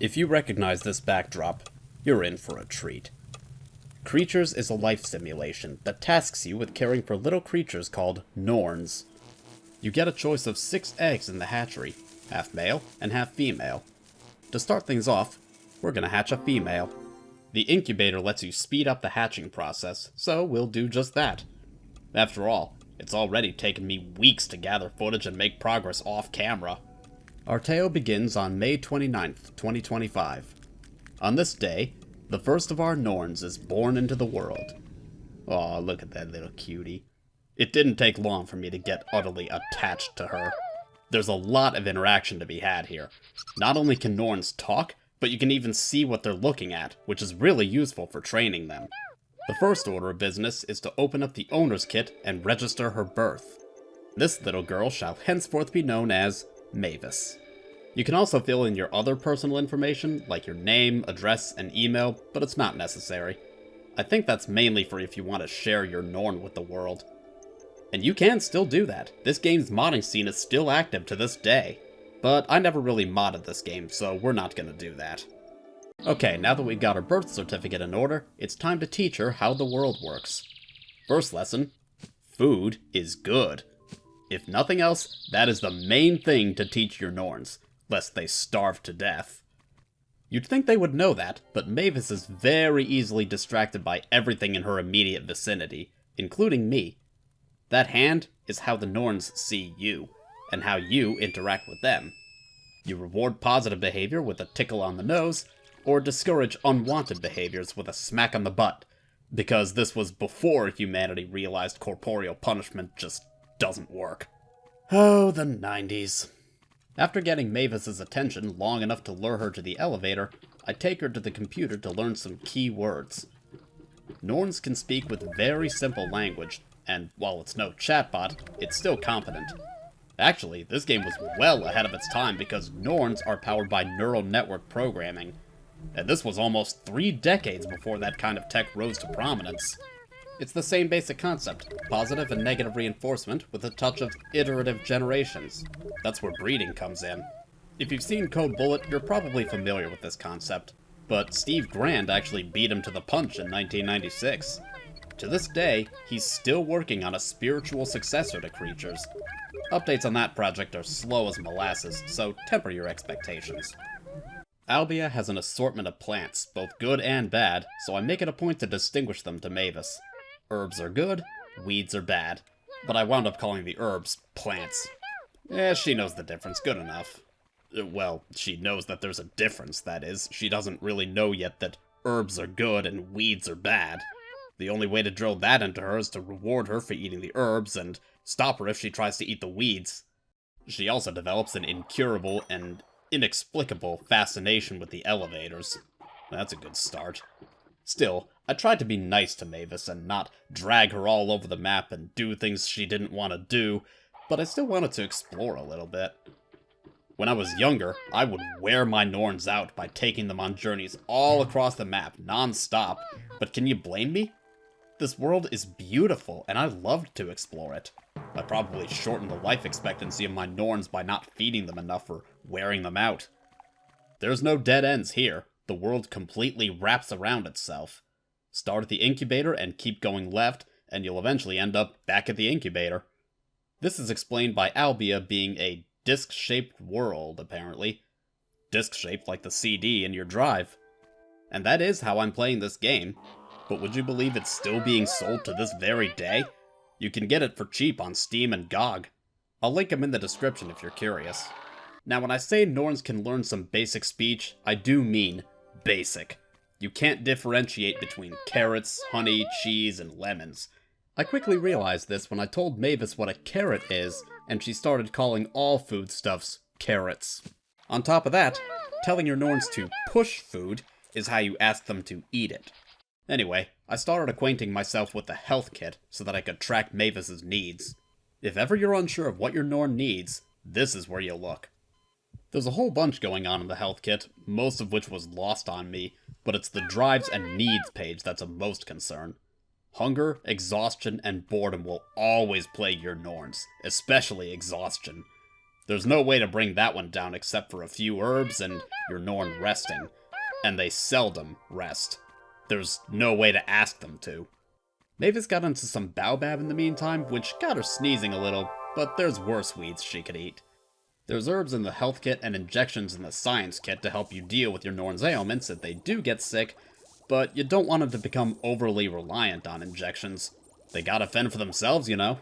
If you recognize this backdrop, you're in for a treat. Creatures is a life simulation that tasks you with caring for little creatures called Norns. You get a choice of 6 eggs in the hatchery, half male and half female. To start things off, we're gonna hatch a female. The incubator lets you speed up the hatching process, so we'll do just that. After all, it's already taken me weeks to gather footage and make progress off camera. Our tale begins on May 29th, 2025. On this day, the first of our Norns is born into the world. Aw, look at that little cutie. It didn't take long for me to get utterly attached to her. There's a lot of interaction to be had here. Not only can Norns talk, but you can even see what they're looking at, which is really useful for training them. The first order of business is to open up the owner's kit and register her birth. This little girl shall henceforth be known as Mavis. You can also fill in your other personal information, like your name, address, and email, but it's not necessary. I think that's mainly for if you want to share your Norn with the world. And you can still do that. This game's modding scene is still active to this day. But I never really modded this game, so we're not gonna do that. Okay, now that we got her birth certificate in order, it's time to teach her how the world works. First lesson, food is good. If nothing else, that is the main thing to teach your Norns, lest they starve to death. You'd think they would know that, but Mavis is very easily distracted by everything in her immediate vicinity, including me. That hand is how the Norns see you, and how you interact with them. You reward positive behavior with a tickle on the nose, or discourage unwanted behaviors with a smack on the butt, because this was before humanity realized corporeal punishment just doesn't work. Oh, the 90s. After getting Mavis's attention long enough to lure her to the elevator, I take her to the computer to learn some key words. Norns can speak with very simple language, and while it's no chatbot, it's still competent. Actually, this game was well ahead of its time because Norns are powered by neural network programming, and this was almost 3 decades before that kind of tech rose to prominence. It's the same basic concept, positive and negative reinforcement with a touch of iterative generations. That's where breeding comes in. If you've seen Code Bullet, you're probably familiar with this concept, but Steve Grand actually beat him to the punch in 1996. To this day, he's still working on a spiritual successor to creatures. Updates on that project are slow as molasses, so temper your expectations. Albia has an assortment of plants, both good and bad, so I make it a point to distinguish them to Mavis. Herbs are good, weeds are bad, but I wound up calling the herbs plants. She knows the difference good enough. Well, she knows that there's a difference, that is. She doesn't really know yet that herbs are good and weeds are bad. The only way to drill that into her is to reward her for eating the herbs and stop her if she tries to eat the weeds. She also develops an incurable and inexplicable fascination with the elevators. That's a good start. Still, I tried to be nice to Mavis and not drag her all over the map and do things she didn't want to do, but I still wanted to explore a little bit. When I was younger, I would wear my Norns out by taking them on journeys all across the map, non-stop, but can you blame me? This world is beautiful, and I loved to explore it. I probably shortened the life expectancy of my Norns by not feeding them enough or wearing them out. There's no dead ends here. The world completely wraps around itself. Start at the incubator and keep going left, and you'll eventually end up back at the incubator. This is explained by Albia being a disc-shaped world, apparently. Disc-shaped like the CD in your drive. And that is how I'm playing this game. But would you believe it's still being sold to this very day? You can get it for cheap on Steam and GOG. I'll link them in the description if you're curious. Now when I say Norns can learn some basic speech, I do mean basic. You can't differentiate between carrots, honey, cheese, and lemons. I quickly realized this when I told Mavis what a carrot is, and she started calling all foodstuffs carrots. On top of that, telling your Norns to push food is how you ask them to eat it. Anyway, I started acquainting myself with the health kit so that I could track Mavis's needs. If ever you're unsure of what your Norn needs, this is where you look. There's a whole bunch going on in the health kit, most of which was lost on me, but it's the drives and needs page that's of most concern. Hunger, exhaustion, and boredom will always plague your Norns, especially exhaustion. There's no way to bring that one down except for a few herbs and your Norn resting. And they seldom rest. There's no way to ask them to. Mavis got into some baobab in the meantime, which got her sneezing a little, but there's worse weeds she could eat. There's herbs in the health kit and injections in the science kit to help you deal with your Norn's ailments if they do get sick, but you don't want them to become overly reliant on injections. They gotta fend for themselves, you know.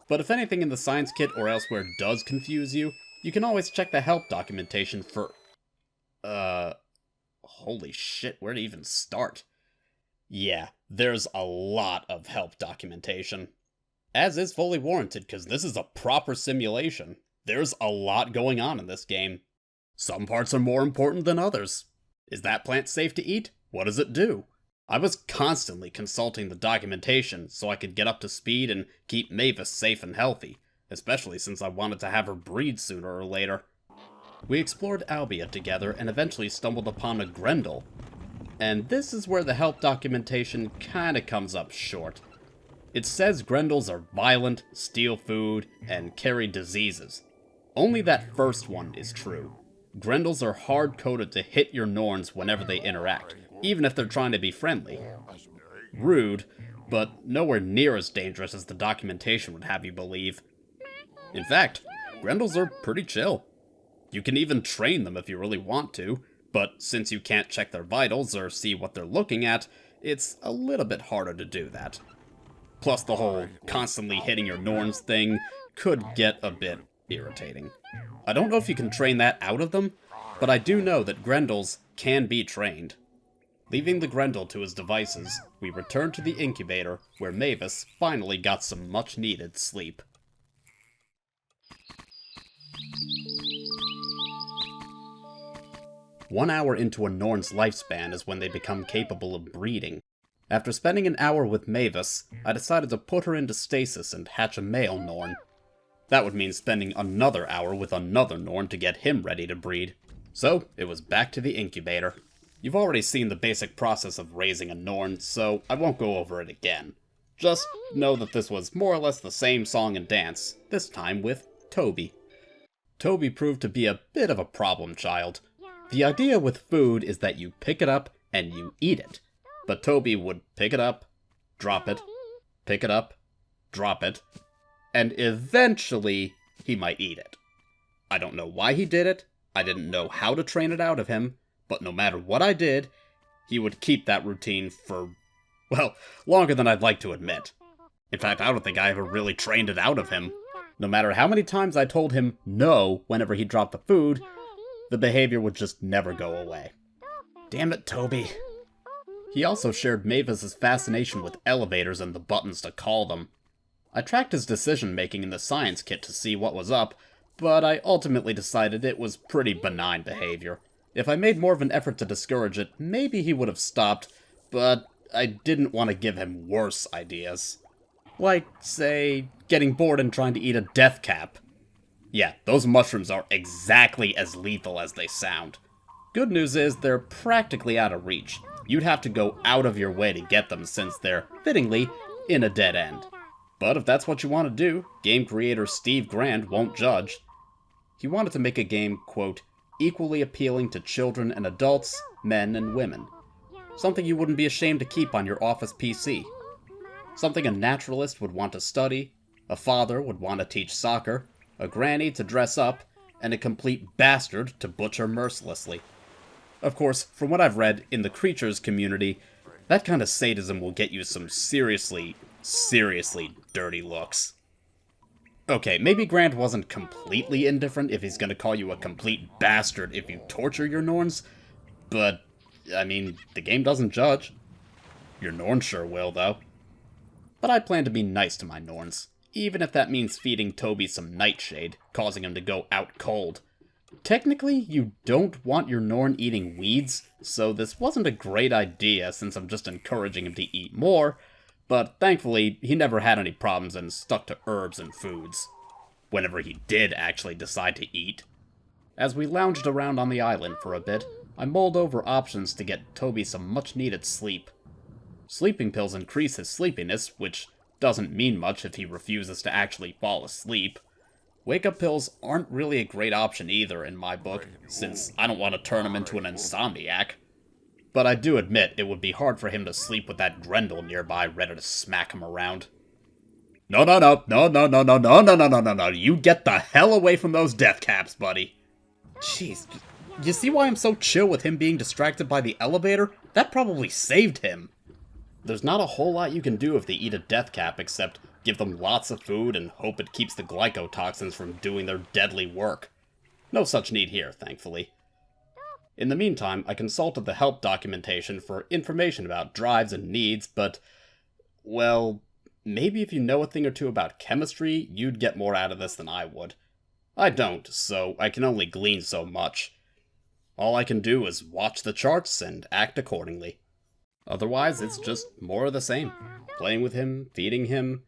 But if anything in the science kit or elsewhere does confuse you, you can always check the help documentation for... Holy shit, where to even start? Yeah, there's a lot of help documentation. As is fully warranted, because this is a proper simulation. There's a lot going on in this game. Some parts are more important than others. Is that plant safe to eat? What does it do? I was constantly consulting the documentation so I could get up to speed and keep Mavis safe and healthy, especially since I wanted to have her breed sooner or later. We explored Albia together and eventually stumbled upon a Grendel. And this is where the help documentation kinda comes up short. It says Grendels are violent, steal food, and carry diseases. Only that first one is true. Grendels are hard-coded to hit your Norns whenever they interact, even if they're trying to be friendly. Rude, but nowhere near as dangerous as the documentation would have you believe. In fact, Grendels are pretty chill. You can even train them if you really want to, but since you can't check their vitals or see what they're looking at, it's a little bit harder to do that. Plus the whole constantly hitting your Norns thing could get a bit irritating. I don't know if you can train that out of them, but I do know that Grendels can be trained. Leaving the Grendel to his devices, we returned to the incubator, where Mavis finally got some much-needed sleep. One hour into a Norn's lifespan is when they become capable of breeding. After spending an hour with Mavis, I decided to put her into stasis and hatch a male Norn. That would mean spending another hour with another Norn to get him ready to breed. So, it was back to the incubator. You've already seen the basic process of raising a Norn, so I won't go over it again. Just know that this was more or less the same song and dance, this time with Toby. Toby proved to be a bit of a problem child. The idea with food is that you pick it up and you eat it. But Toby would pick it up, drop it, pick it up, drop it, and eventually he might eat it. I don't know why he did it, I didn't know how to train it out of him, but no matter what I did, he would keep that routine for, well, longer than I'd like to admit. In fact, I don't think I ever really trained it out of him. No matter how many times I told him no whenever he dropped the food, the behavior would just never go away. Damn it, Toby. He also shared Mavis's fascination with elevators and the buttons to call them. I tracked his decision-making in the science kit to see what was up, but I ultimately decided it was pretty benign behavior. If I made more of an effort to discourage it, maybe he would have stopped, but I didn't want to give him worse ideas. Like, say, getting bored and trying to eat a death cap. Yeah, those mushrooms are exactly as lethal as they sound. Good news is they're practically out of reach. You'd have to go out of your way to get them since they're, fittingly, in a dead end. But if that's what you want to do, game creator Steve Grand won't judge. He wanted to make a game, quote, equally appealing to children and adults, men and women. Something you wouldn't be ashamed to keep on your office PC. Something a naturalist would want to study, a father would want to teach soccer, a granny to dress up, and a complete bastard to butcher mercilessly. Of course, from what I've read in the creatures community, that kind of sadism will get you some seriously dirty looks. Okay, maybe Grant wasn't completely indifferent if he's gonna call you a complete bastard if you torture your Norns, but, I mean, the game doesn't judge. Your Norn sure will, though. But I plan to be nice to my Norns, even if that means feeding Toby some nightshade, causing him to go out cold. Technically, you don't want your Norn eating weeds, so this wasn't a great idea since I'm just encouraging him to eat more, but thankfully, he never had any problems and stuck to herbs and foods. Whenever he did actually decide to eat. As we lounged around on the island for a bit, I mulled over options to get Toby some much-needed sleep. Sleeping pills increase his sleepiness, which doesn't mean much if he refuses to actually fall asleep. Wake-up pills aren't really a great option either in my book, since I don't want to turn him into an insomniac. But I do admit it would be hard for him to sleep with that Grendel nearby ready to smack him around. No, you get the hell away from those death caps, buddy. Jeez, you see why I'm so chill with him being distracted by the elevator? That probably saved him. There's not a whole lot you can do if they eat a death cap except give them lots of food and hope it keeps the glycotoxins from doing their deadly work. No such need here, thankfully. In the meantime, I consulted the help documentation for information about drives and needs, but, well, maybe if you know a thing or two about chemistry, you'd get more out of this than I would. I don't, so I can only glean so much. All I can do is watch the charts and act accordingly. Otherwise, it's just more of the same. Playing with him, feeding him.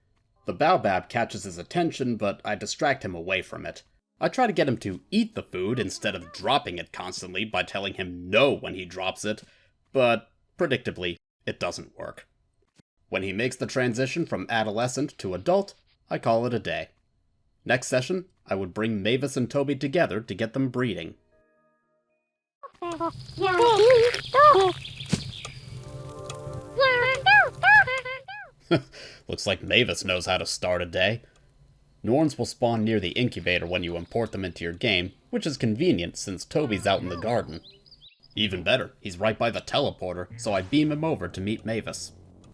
The baobab catches his attention, but I distract him away from it. I try to get him to eat the food instead of dropping it constantly by telling him no when he drops it, but, predictably, it doesn't work. When he makes the transition from adolescent to adult, I call it a day. Next session, I would bring Mavis and Toby together to get them breeding. Looks like Mavis knows how to start a day. Norns will spawn near the incubator when you import them into your game, which is convenient since Toby's out in the garden. Even better, he's right by the teleporter, so I beam him over to meet Mavis.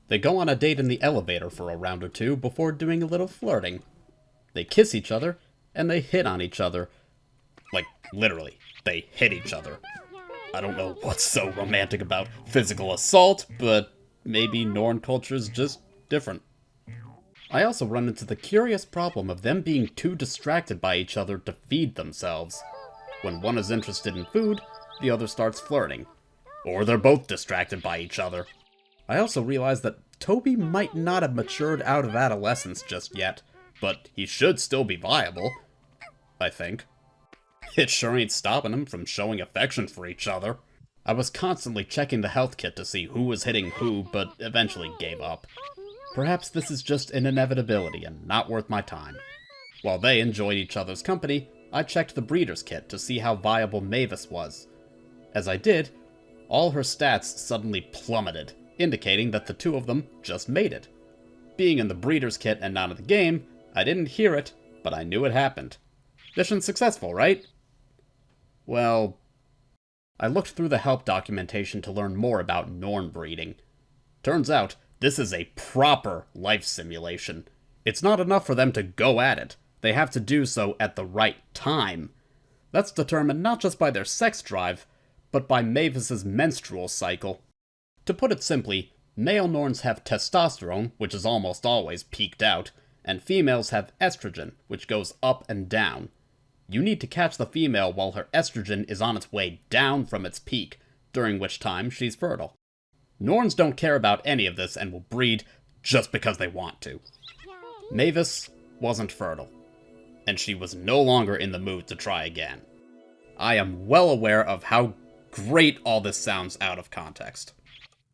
They go on a date in the elevator for a round or two before doing a little flirting. They kiss each other, and they hit on each other. Like, literally, they hit each other. I don't know what's so romantic about physical assault, but maybe Norn culture's just different. I also run into the curious problem of them being too distracted by each other to feed themselves. When one is interested in food, the other starts flirting. Or they're both distracted by each other. I also realize that Toby might not have matured out of adolescence just yet, but he should still be viable, I think. It sure ain't stopping him from showing affection for each other. I was constantly checking the health kit to see who was hitting who, but eventually gave up. Perhaps this is just an inevitability and not worth my time. While they enjoyed each other's company, I checked the breeder's kit to see how viable Mavis was. As I did, all her stats suddenly plummeted, indicating that the two of them just made it. Being in the breeder's kit and not in the game, I didn't hear it, but I knew it happened. Mission successful, right? Well, I looked through the help documentation to learn more about Norn breeding. Turns out, this is a proper life simulation. It's not enough for them to go at it. They have to do so at the right time. That's determined not just by their sex drive, but by Mavis's menstrual cycle. To put it simply, male Norns have testosterone, which is almost always peaked out, and females have estrogen, which goes up and down. You need to catch the female while her estrogen is on its way down from its peak, during which time she's fertile. Norns don't care about any of this and will breed just because they want to. Mavis wasn't fertile, and she was no longer in the mood to try again. I am well aware of how great all this sounds out of context.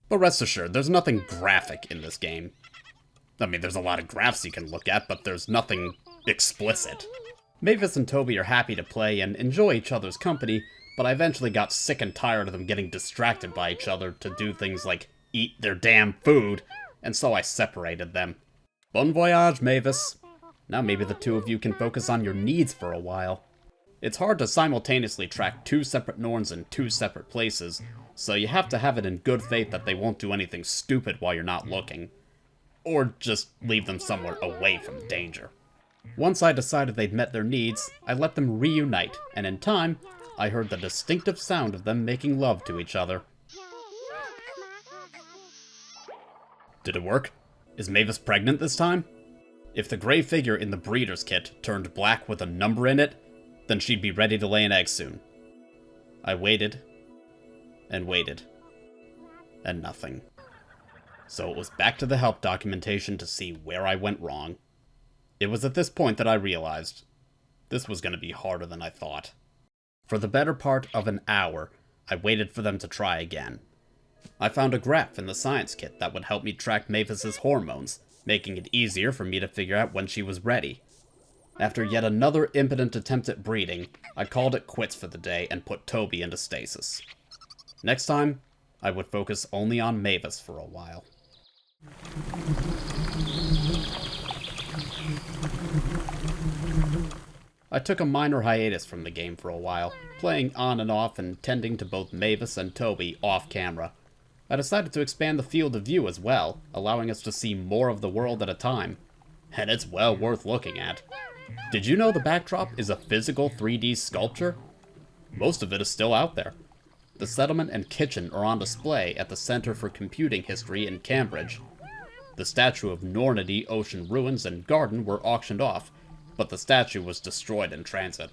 But rest assured, there's nothing graphic in this game. I mean, there's a lot of graphs you can look at, but there's nothing explicit. Mavis and Toby are happy to play and enjoy each other's company, but I eventually got sick and tired of them getting distracted by each other to do things like eat their damn food, and so I separated them. Bon voyage, Mavis. Now maybe the two of you can focus on your needs for a while. It's hard to simultaneously track two separate Norns in two separate places, so you have to have it in good faith that they won't do anything stupid while you're not looking. Or just leave them somewhere away from danger. Once I decided they'd met their needs, I let them reunite, and in time, I heard the distinctive sound of them making love to each other. Did it work? Is Mavis pregnant this time? If the gray figure in the breeder's kit turned black with a number in it, then she'd be ready to lay an egg soon. I waited, and waited, and nothing. So it was back to the help documentation to see where I went wrong. It was at this point that I realized this was going to be harder than I thought. For the better part of an hour, I waited for them to try again. I found a graph in the science kit that would help me track Mavis's hormones, making it easier for me to figure out when she was ready. After yet another impotent attempt at breeding, I called it quits for the day and put Toby into stasis. Next time, I would focus only on Mavis for a while. I took a minor hiatus from the game for a while, playing on and off and tending to both Mavis and Toby off-camera. I decided to expand the field of view as well, allowing us to see more of the world at a time. And it's well worth looking at. Did you know the backdrop is a physical 3D sculpture? Most of it is still out there. The settlement and kitchen are on display at the Center for Computing History in Cambridge. The statue of Normandy Ocean Ruins and Garden were auctioned off, but the statue was destroyed in transit.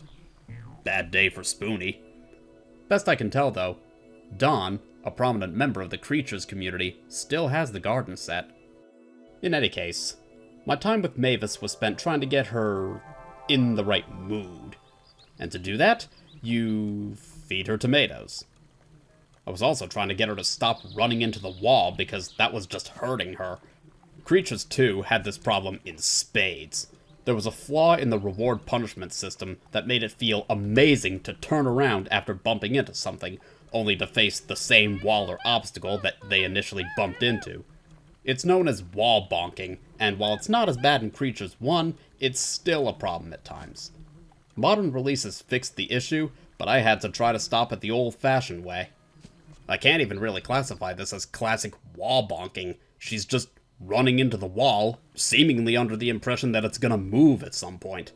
Bad day for Spoonie. Best I can tell, though, Dawn, a prominent member of the creatures community, still has the garden set. In any case, my time with Mavis was spent trying to get her in the right mood. And to do that, you feed her tomatoes. I was also trying to get her to stop running into the wall because that was just hurting her. Creatures 2 had this problem in spades. There was a flaw in the reward-punishment system that made it feel amazing to turn around after bumping into something, only to face the same wall or obstacle that they initially bumped into. It's known as wall bonking, and while it's not as bad in Creatures 1, it's still a problem at times. Modern releases fixed the issue, but I had to try to stop it the old-fashioned way. I can't even really classify this as classic wall bonking. She's just running into the wall, seemingly under the impression that it's gonna move at some point.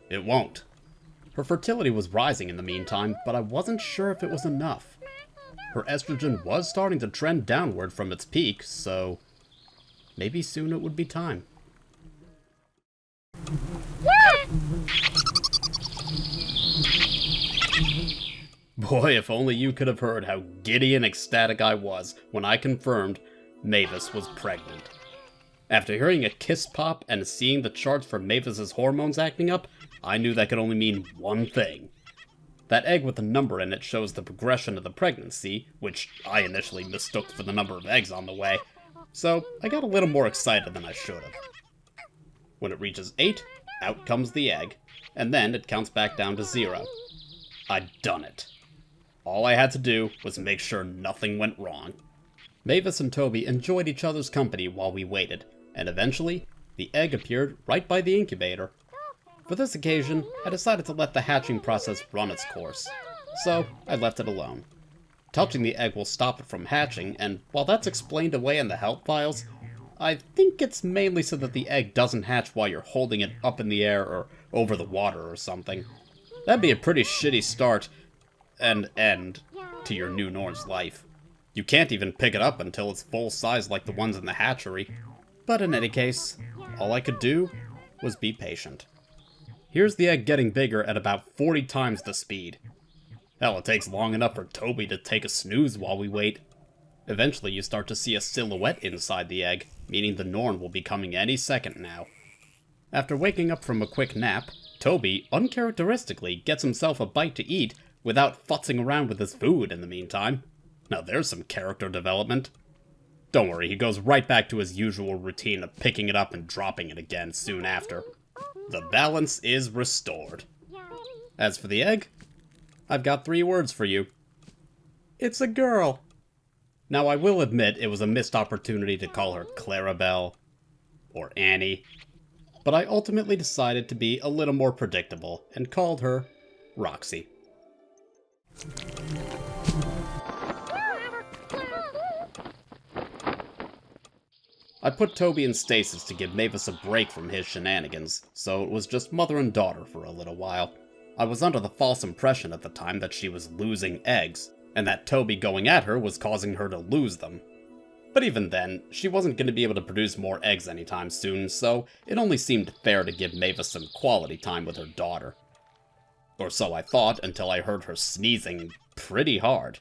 It won't. Her fertility was rising in the meantime, but I wasn't sure if it was enough. Her estrogen was starting to trend downward from its peak, so maybe soon it would be time. Boy, if only you could have heard how giddy and ecstatic I was when I confirmed Mavis was pregnant. After hearing a kiss pop and seeing the charts for Mavis's hormones acting up, I knew that could only mean one thing. That egg with the number in it shows the progression of the pregnancy, which I initially mistook for the number of eggs on the way, so I got a little more excited than I should have. When it reaches 8, out comes the egg, and then it counts back down to 0. I'd done it. All I had to do was make sure nothing went wrong. Mavis and Toby enjoyed each other's company while we waited, and eventually, the egg appeared right by the incubator. For this occasion, I decided to let the hatching process run its course, so I left it alone. Touching the egg will stop it from hatching, and while that's explained away in the help files, I think it's mainly so that the egg doesn't hatch while you're holding it up in the air or over the water or something. That'd be a pretty shitty start and end to your new Norns life. You can't even pick it up until it's full size like the ones in the hatchery. But in any case, all I could do was be patient. Here's the egg getting bigger at about 40 times the speed. Hell, it takes long enough for Toby to take a snooze while we wait. Eventually you start to see a silhouette inside the egg, meaning the Norn will be coming any second now. After waking up from a quick nap, Toby uncharacteristically gets himself a bite to eat without futzing around with his food in the meantime. Now there's some character development. Don't worry, he goes right back to his usual routine of picking it up and dropping it again soon after. The balance is restored. As for the egg, I've got 3 words for you. It's a girl. Now I will admit it was a missed opportunity to call her Clarabelle or Annie, but I ultimately decided to be a little more predictable and called her Roxy. I put Toby in stasis to give Mavis a break from his shenanigans, so it was just mother and daughter for a little while. I was under the false impression at the time that she was losing eggs, and that Toby going at her was causing her to lose them. But even then, she wasn't going to be able to produce more eggs anytime soon, so it only seemed fair to give Mavis some quality time with her daughter. Or so I thought until I heard her sneezing pretty hard.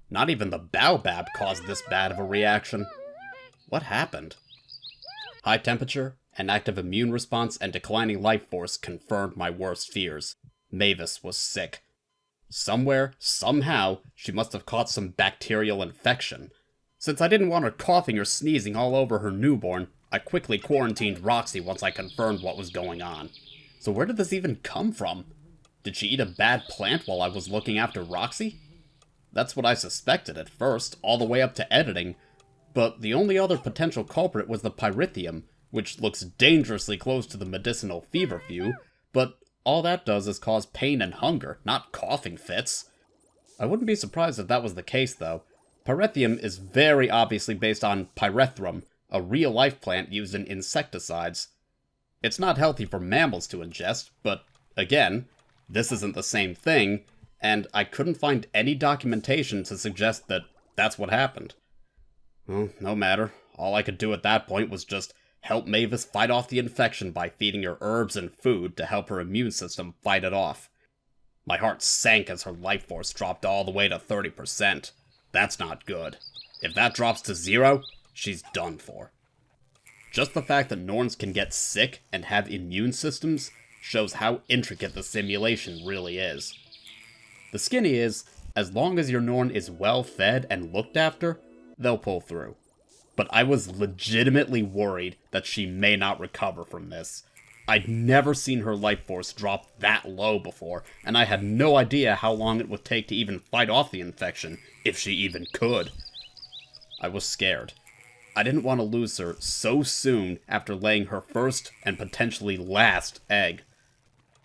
Not even the baobab caused this bad of a reaction. What happened? High temperature, an active immune response, and declining life force confirmed my worst fears. Mavis was sick. Somewhere, somehow, she must have caught some bacterial infection. Since I didn't want her coughing or sneezing all over her newborn, I quickly quarantined Roxy once I confirmed what was going on. So where did this even come from? Did she eat a bad plant while I was looking after Roxy? That's what I suspected at first, all the way up to editing. But the only other potential culprit was the pyrithium, which looks dangerously close to the medicinal feverfew, but all that does is cause pain and hunger, not coughing fits. I wouldn't be surprised if that was the case, though. Pyrethium is very obviously based on pyrethrum, a real-life plant used in insecticides. It's not healthy for mammals to ingest, but, again, this isn't the same thing, and I couldn't find any documentation to suggest that that's what happened. Well, no matter. All I could do at that point was just help Mavis fight off the infection by feeding her herbs and food to help her immune system fight it off. My heart sank as her life force dropped all the way to 30%. That's not good. If that drops to 0, she's done for. Just the fact that Norns can get sick and have immune systems shows how intricate the simulation really is. The skinny is, as long as your Norn is well fed and looked after, they'll pull through. But I was legitimately worried that she may not recover from this. I'd never seen her life force drop that low before, and I had no idea how long it would take to even fight off the infection, if she even could. I was scared. I didn't want to lose her so soon after laying her first and potentially last egg.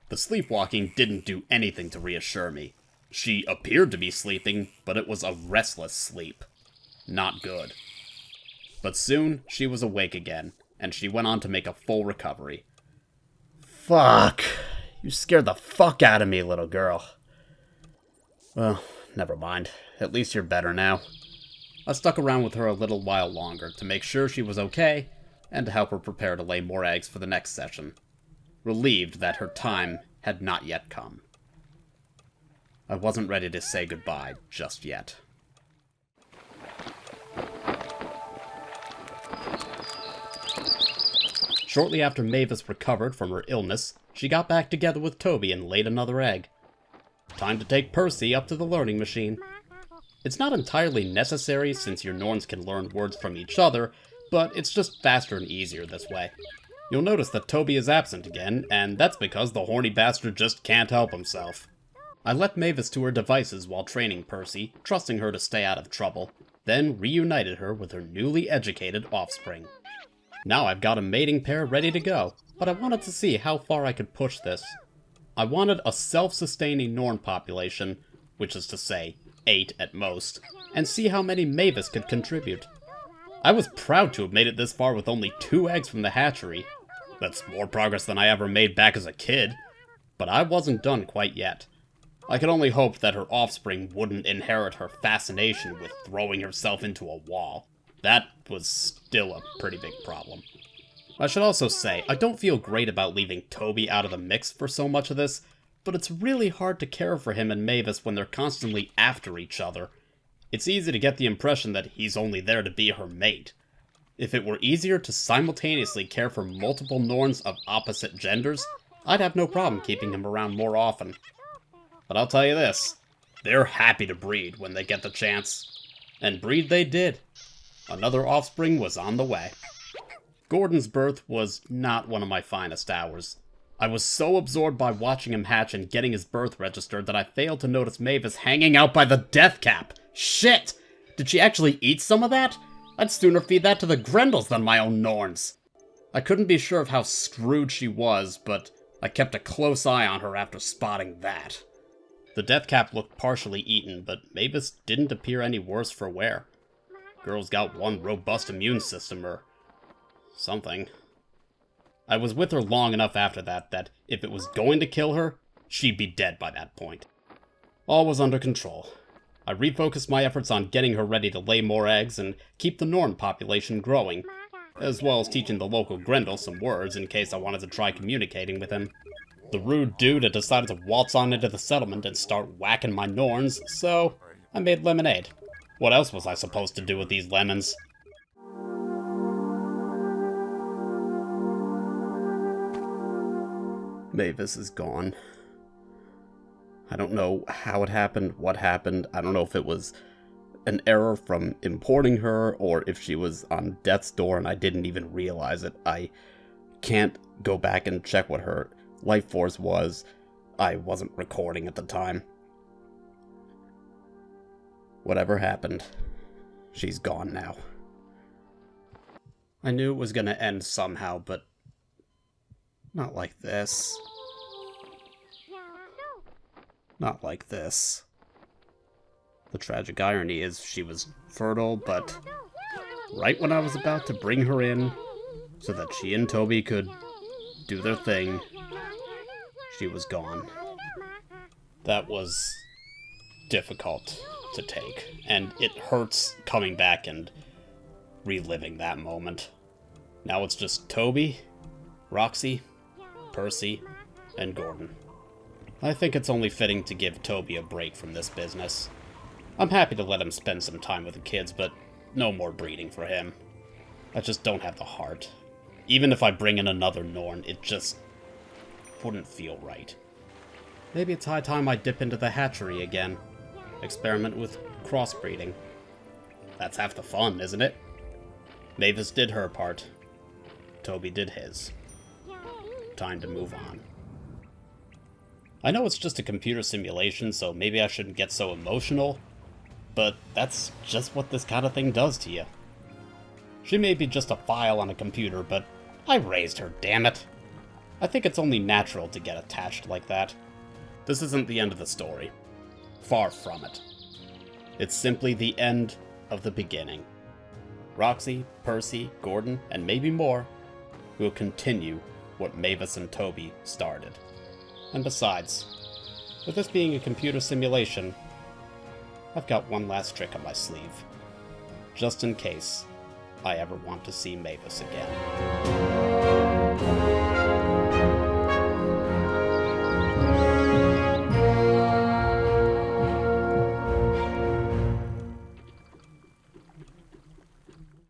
The sleepwalking didn't do anything to reassure me. She appeared to be sleeping, but it was a restless sleep. Not good. But soon, she was awake again, and she went on to make a full recovery. Fuck. You scared the fuck out of me, little girl. Well, never mind. At least you're better now. I stuck around with her a little while longer to make sure she was okay, and to help her prepare to lay more eggs for the next session. Relieved that her time had not yet come. I wasn't ready to say goodbye just yet. Shortly after Mavis recovered from her illness, she got back together with Toby and laid another egg. Time to take Percy up to the learning machine. It's not entirely necessary since your Norns can learn words from each other, but it's just faster and easier this way. You'll notice that Toby is absent again, and that's because the horny bastard just can't help himself. I left Mavis to her devices while training Percy, trusting her to stay out of trouble, then reunited her with her newly educated offspring. Now I've got a mating pair ready to go, but I wanted to see how far I could push this. I wanted a self-sustaining Norn population, which is to say, 8 at most, and see how many Mavis could contribute. I was proud to have made it this far with only 2 eggs from the hatchery. That's more progress than I ever made back as a kid. But I wasn't done quite yet. I could only hope that her offspring wouldn't inherit her fascination with throwing herself into a wall. That was still a pretty big problem. I should also say, I don't feel great about leaving Toby out of the mix for so much of this, but it's really hard to care for him and Mavis when they're constantly after each other. It's easy to get the impression that he's only there to be her mate. If it were easier to simultaneously care for multiple Norns of opposite genders, I'd have no problem keeping him around more often. But I'll tell you this, they're happy to breed when they get the chance. And breed they did. Another offspring was on the way. Gordon's birth was not one of my finest hours. I was so absorbed by watching him hatch and getting his birth registered that I failed to notice Mavis hanging out by the death cap. Shit! Did she actually eat some of that? I'd sooner feed that to the Grendels than my own Norns. I couldn't be sure of how screwed she was, but I kept a close eye on her after spotting that. The death cap looked partially eaten, but Mavis didn't appear any worse for wear. Girl's got one robust immune system, or something. I was with her long enough after that if it was going to kill her, she'd be dead by that point. All was under control. I refocused my efforts on getting her ready to lay more eggs and keep the Norn population growing, as well as teaching the local Grendel some words in case I wanted to try communicating with him. The rude dude had decided to waltz on into the settlement and start whacking my Norns, so I made lemonade. What else was I supposed to do with these lemons? Mavis is gone. I don't know how it happened, what happened. I don't know if it was an error from importing her, or if she was on death's door and I didn't even realize it. I can't go back and check what her life force was. I wasn't recording at the time. Whatever happened, she's gone now. I knew it was gonna end somehow, but not like this. Not like this. The tragic irony is she was fertile, but right when I was about to bring her in so that she and Toby could do their thing, she was gone. That was difficult to take, and it hurts coming back and reliving that moment. Now it's just Toby, Roxy, Percy, and Gordon. I think it's only fitting to give Toby a break from this business. I'm happy to let him spend some time with the kids, but no more breeding for him. I just don't have the heart. Even if I bring in another Norn, it just wouldn't feel right. Maybe it's high time I dip into the hatchery again. Experiment with crossbreeding. That's half the fun, isn't it? Mavis did her part. Toby did his. Time to move on. I know it's just a computer simulation, so maybe I shouldn't get so emotional, but that's just what this kind of thing does to you. She may be just a file on a computer, but I raised her, damn it. I think it's only natural to get attached like that. This isn't the end of the story. Far from it. It's simply the end of the beginning. Roxy, Percy, Gordon, and maybe more will continue what Mavis and Toby started. And besides, with this being a computer simulation, I've got one last trick up my sleeve. Just in case I ever want to see Mavis again.